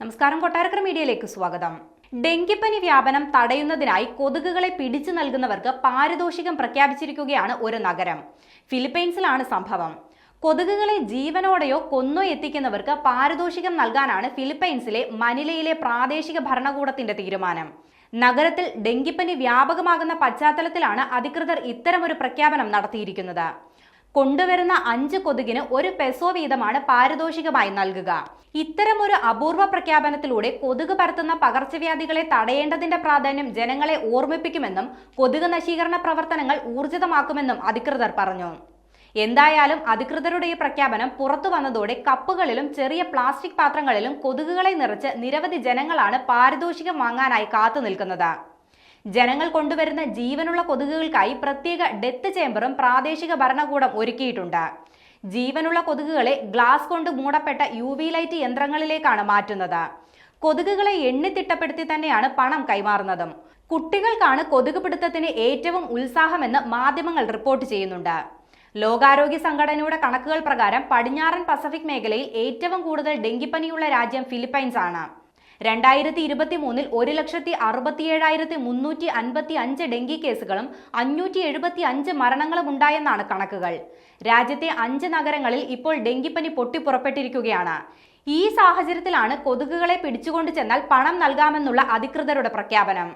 നമസ്കാരം, കൊട്ടാരക്കര മീഡിയയിലേക്ക് സ്വാഗതം. ഡെങ്കിപ്പനി വ്യാപനം തടയുന്നതിനായി കൊതുകുകളെ പിടിച്ചു നൽകുന്നവർക്ക് പാരിതോഷികം പ്രഖ്യാപിച്ചിരിക്കുകയാണ് ഒരു നഗരം. ഫിലിപ്പൈൻസിലാണ് സംഭവം. കൊതുകുകളെ ജീവനോടെയോ കൊന്നോ എത്തിക്കുന്നവർക്ക് പാരിതോഷികം നൽകാനാണ് ഫിലിപ്പൈൻസിലെ മനിലയിലെ പ്രാദേശിക ഭരണകൂടത്തിന്റെ തീരുമാനം. നഗരത്തിൽ ഡെങ്കിപ്പനി വ്യാപകമാകുന്ന പശ്ചാത്തലത്തിലാണ് അധികൃതർ ഇത്തരമൊരു പ്രഖ്യാപനം നടത്തിയിരിക്കുന്നത്. കൊണ്ടുവരുന്ന 5 കൊതുകിന് 1 പെസോ വീതമാണ് പാരിതോഷികമായി നൽകുക. ഇത്തരമൊരു അപൂർവ പ്രഖ്യാപനത്തിലൂടെ കൊതുക് പരത്തുന്ന പകർച്ചവ്യാധികളെ തടയേണ്ടതിന്റെ പ്രാധാന്യം ജനങ്ങളെ ഓർമ്മിപ്പിക്കുമെന്നും കൊതുക് നശീകരണ പ്രവർത്തനങ്ങൾ ഊർജിതമാക്കുമെന്നും അധികൃതർ പറഞ്ഞു. എന്തായാലും അധികൃതരുടെ ഈ പ്രഖ്യാപനം പുറത്തു വന്നതോടെ കപ്പുകളിലും ചെറിയ പ്ലാസ്റ്റിക് പാത്രങ്ങളിലും കൊതുകുകളെ നിറച്ച് നിരവധി ജനങ്ങളാണ് പാരിതോഷികം വാങ്ങാനായി കാത്തു നിൽക്കുന്നത്. ജനങ്ങൾ കൊണ്ടുവരുന്ന ജീവനുള്ള കൊതുകുകൾക്കായി പ്രത്യേക ഡെത്ത് ചേംബറും പ്രാദേശിക ഭരണകൂടം ഒരുക്കിയിട്ടുണ്ട്. ജീവനുള്ള കൊതുകുകളെ ഗ്ലാസ് കൊണ്ട് മൂടപ്പെട്ട UV ലൈറ്റ് യന്ത്രങ്ങളിലേക്കാണ് മാറ്റുന്നത്. കൊതുകുകളെ എണ്ണിത്തിട്ടപ്പെടുത്തി തന്നെയാണ് പണം കൈമാറുന്നതും. കുട്ടികൾക്കാണ് കൊതുക് പിടുത്തത്തിന് ഏറ്റവും ഉത്സാഹമെന്ന് മാധ്യമങ്ങൾ റിപ്പോർട്ട് ചെയ്യുന്നുണ്ട്. ലോകാരോഗ്യ സംഘടനയുടെ കണക്കുകൾ പ്രകാരം പടിഞ്ഞാറൻ പസഫിക് മേഖലയിൽ ഏറ്റവും കൂടുതൽ ഡെങ്കിപ്പനിയുള്ള രാജ്യം ഫിലിപ്പൈൻസ് ആണ്. 2023 1,67,355 ഡെങ്കി കേസുകളും 575 മരണങ്ങളും ഉണ്ടായെന്നാണ് കണക്കുകൾ. രാജ്യത്തെ 5 നഗരങ്ങളിൽ ഇപ്പോൾ ഡെങ്കിപ്പനി പൊട്ടിപ്പുറപ്പെട്ടിരിക്കുകയാണ്. ഈ സാഹചര്യത്തിലാണ് കൊതുകുകളെ പിടിച്ചുകൊണ്ടു ചെന്നാൽ പണം നൽകാമെന്നുള്ള അധികൃതരുടെ പ്രഖ്യാപനം.